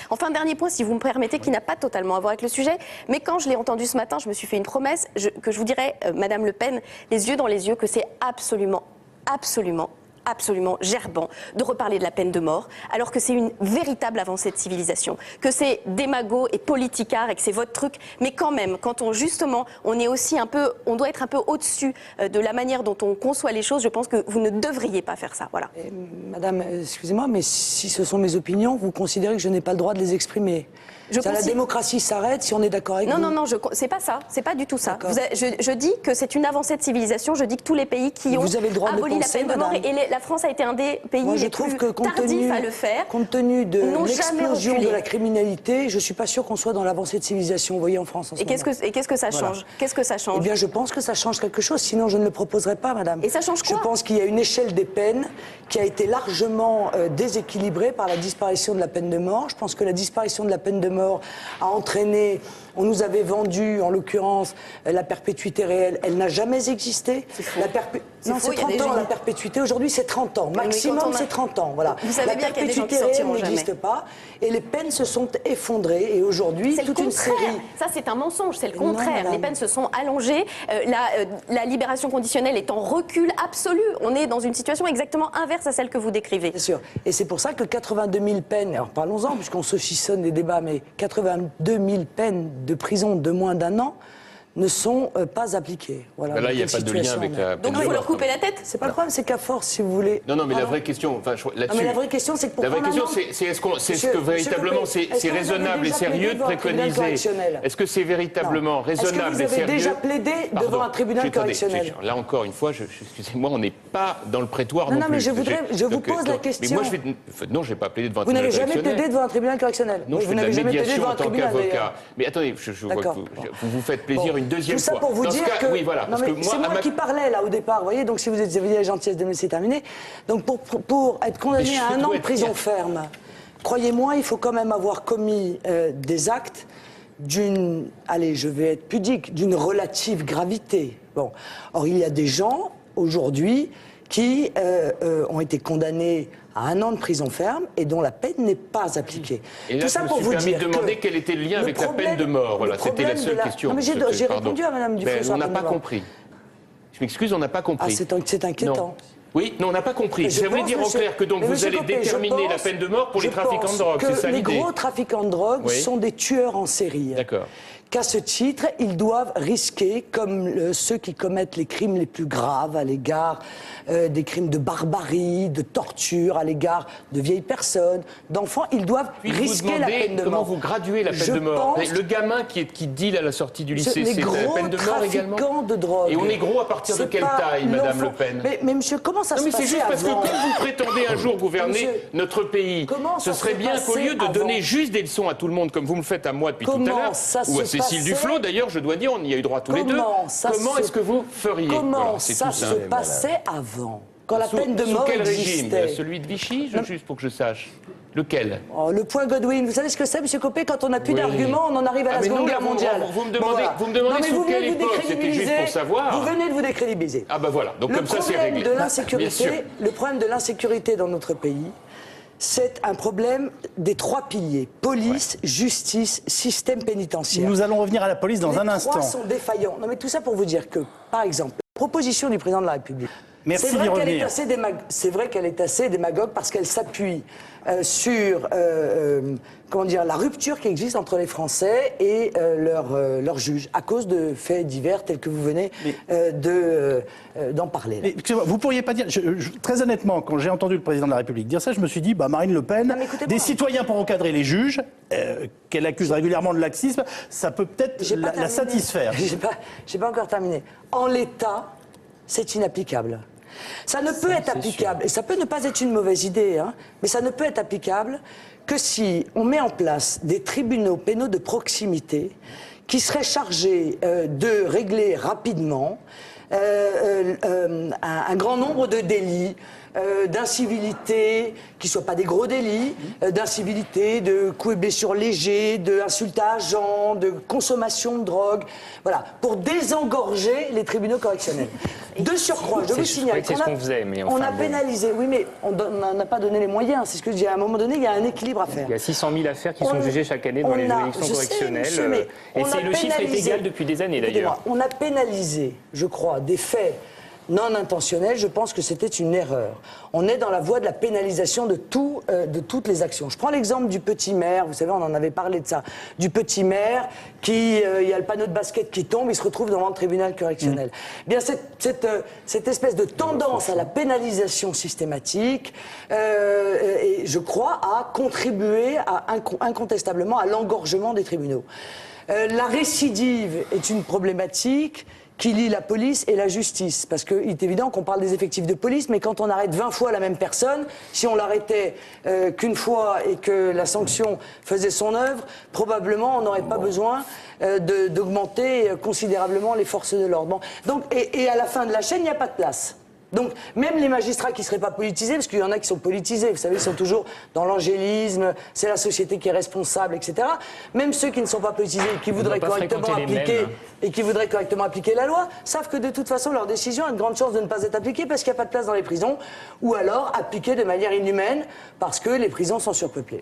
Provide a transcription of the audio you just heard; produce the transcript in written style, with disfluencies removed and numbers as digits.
Enfin, dernier point, si vous me permettez, qui n'a pas totalement à voir avec le sujet, mais quand je l'ai entendu ce matin, je me suis fait une promesse que je vous dirais, Madame Le Pen, les yeux dans les yeux, que c'est absolument gerbant de reparler de la peine de mort, alors que c'est une véritable avancée de civilisation, que c'est démago et politicard et que c'est votre truc, mais quand même, quand on est aussi on doit être un peu au-dessus de la manière dont on conçoit les choses, je pense que vous ne devriez pas faire ça, voilà. Madame, excusez-moi, mais si ce sont mes opinions, vous considérez que je n'ai pas le droit de les exprimer? La démocratie s'arrête si on est d'accord avec vous? Non, c'est pas ça, c'est pas du tout ça. Je dis que c'est une avancée de civilisation, je dis que tous les pays qui ont aboli la peine de mort, et la France a été un des pays les plus tardifs à le faire. Compte tenu de l'explosion de la criminalité, je ne suis pas sûr qu'on soit dans l'avancée de civilisation, vous voyez, en France en ce moment. Et qu'est-ce que ça change? Qu'est-ce que ça change? Eh bien, je pense que ça change quelque chose, sinon je ne le proposerai pas, madame. Et ça change quoi? Je pense qu'il y a une échelle des peines qui a été largement déséquilibrée par la disparition de la peine de mort. Je pense que la disparition de la peine de mort a entraîné, on nous avait vendu, en l'occurrence, la perpétuité réelle. Elle n'a jamais existé. Non, c'est 30 ans la perpétuité. Aujourd'hui, c'est 30 ans. Maximum, c'est 30 ans. Voilà. Vous savez bien qu'il y a des gens qui réelle sortiront n'existe pas. Et les peines se sont effondrées. Et aujourd'hui, toute une série... Ça, c'est un mensonge. C'est le contraire. Les peines se sont allongées. La libération conditionnelle est en recul absolu. On est dans une situation exactement inverse à celle que vous décrivez. Bien sûr. Et c'est pour ça que 82 000 peines, alors parlons-en, puisqu'on saucissonne les débats, mais 82 000 peines de prison de moins d'1 an ne sont pas appliquées. Voilà. Là, il n'y a pas de lien avec la peine de mort. Donc il faut leur couper la tête? C'est pas le problème, c'est qu'à force, si vous voulez... Non, mais la vraie question, là-dessus... mais la vraie question, c'est que La vraie question, c'est est-ce que véritablement c'est raisonnable et sérieux de préconiser... Est-ce que c'est véritablement raisonnable et sérieux... Est-ce que vous avez déjà plaidé devant un tribunal correctionnel? Là encore une fois, excusez-moi, on n'est pas dans le prétoire non plus. Non, mais je vous pose la question. Non, je n'ai pas plaidé devant un tribunal correctionnel. Vous n'avez jamais plaidé devant un tribunal correctionnel? Non, je fais de la médiation en tant qu'avocat. Mais attendez, je vois que vous vous faites plaisir une deuxième fois. Oui, voilà. C'est moi qui parlais là au départ, vous voyez, donc si vous avez la gentillesse de me laisser terminer. Donc pour être condamné à 1 an de prison ferme, croyez-moi, il faut quand même avoir commis des actes d'une, allez, je vais être pudique, d'une relative gravité. Bon, or il y a des gens aujourd'hui qui ont été condamnés à 1 an de prison ferme et dont la peine n'est pas appliquée. Et là, tout ça pour vous dire. Je me suis permis de demander quel était le lien avec la peine de mort. Voilà, c'était la seule question. Non, mais j'ai répondu à Madame Dufaux. On n'a pas compris. Je m'excuse, on n'a pas compris. Ah, c'est inquiétant. Oui, non, on n'a pas compris. Ça voulait dire en clair que donc vous allez déterminer la peine de mort pour les trafiquants de drogue, c'est ça l'idée? Les gros trafiquants de drogue sont des tueurs en série. D'accord. Qu'à ce titre, ils doivent risquer, comme ceux qui commettent les crimes les plus graves à l'égard des crimes de barbarie, de torture, à l'égard de vieilles personnes, d'enfants, ils doivent risquer la peine de mort. Comment vous graduez la peine de mort? Le gamin qui deal à la sortie du lycée, c'est la peine de mort également? De drogue. Et on est gros à partir de quelle taille, Madame Le Pen? Mais monsieur, comment ça se passe? Non, mais c'est juste parce que quand vous prétendez un jour gouverner notre pays, ce serait bien qu'au lieu de donner juste des leçons à tout le monde, comme vous me le faites à moi depuis tout à l'heure, ou à Cécile Duflot, d'ailleurs, je dois dire, on y a eu droit tous les deux. Comment est-ce que vous feriez? Comment ça se passait avant, quand la peine de mort existait? Sous quel régime? Celui de Vichy, juste pour que je sache. Lequel? Le point Godwin. Vous savez ce que c'est, monsieur Copé? Quand on n'a plus d'arguments, on en arrive à la Seconde Guerre mondiale. Vous me demandez sous quelle époque? C'était juste pour savoir. Vous venez de vous décrédibiliser. Ah ben voilà, donc comme ça c'est réglé. Le problème de l'insécurité dans notre pays, c'est un problème des 3 piliers. Police, justice, système pénitentiaire. Nous allons revenir à la police dans un instant. Les 3 sont défaillants. Non mais tout ça pour vous dire que, par exemple, la proposition du président de la République, c'est vrai qu'elle est assez démagogue parce qu'elle s'appuie sur comment dire, la rupture qui existe entre les Français et leurs juges, à cause de faits divers tels que vous venez d'en parler. Mais, vous pourriez pas dire, très honnêtement, quand j'ai entendu le président de la République dire ça, je me suis dit, Marine Le Pen, des citoyens pour encadrer les juges, qu'elle accuse régulièrement de laxisme, ça peut peut-être la satisfaire. J'ai pas encore terminé. En l'état, c'est inapplicable. Ça ne peut être applicable, et ça peut ne pas être une mauvaise idée, hein, mais ça ne peut être applicable que si on met en place des tribunaux pénaux de proximité qui seraient chargés de régler rapidement un grand nombre de délits d'incivilité, qui ne soient pas des gros délits, d'incivilité, de coups et blessures légers, d'insultes à agents, de consommation de drogue, voilà, pour désengorger les tribunaux correctionnels. De surcroît, je vous signale qu'on a pénalisé, oui, mais on n'a pas donné les moyens, c'est ce que je dis, à un moment donné, il y a un équilibre à faire. Il y a 600 000 affaires qui sont jugées chaque année dans les juridictions correctionnelles, et le chiffre est égal depuis des années d'ailleurs. On a pénalisé, je crois, des faits non intentionnels, je pense que c'était une erreur. On est dans la voie de la pénalisation de toutes les actions. Je prends l'exemple du petit maire, vous savez, on en avait parlé de ça, du petit maire qui, il y a le panneau de basket qui tombe, il se retrouve devant le tribunal correctionnel. Bien, cette espèce de tendance à la pénalisation systématique, et je crois, a contribué incontestablement à l'engorgement des tribunaux. La récidive est une problématique qui lie la police et la justice. Parce qu'il est évident qu'on parle des effectifs de police, mais quand on arrête 20 fois la même personne, si on l'arrêtait qu'une fois et que la sanction faisait son œuvre, probablement on n'aurait pas besoin d'augmenter considérablement les forces de l'ordre. Bon. Donc, et à la fin de la chaîne, il n'y a pas de place. Donc, même les magistrats qui ne seraient pas politisés, parce qu'il y en a qui sont politisés, vous savez, ils sont toujours dans l'angélisme, c'est la société qui est responsable, etc. Même ceux qui ne sont pas politisés et qui voudraient correctement appliquer la loi, savent que de toute façon, leur décision a de grandes chances de ne pas être appliquée parce qu'il n'y a pas de place dans les prisons, ou alors appliquée de manière inhumaine parce que les prisons sont surpeuplées.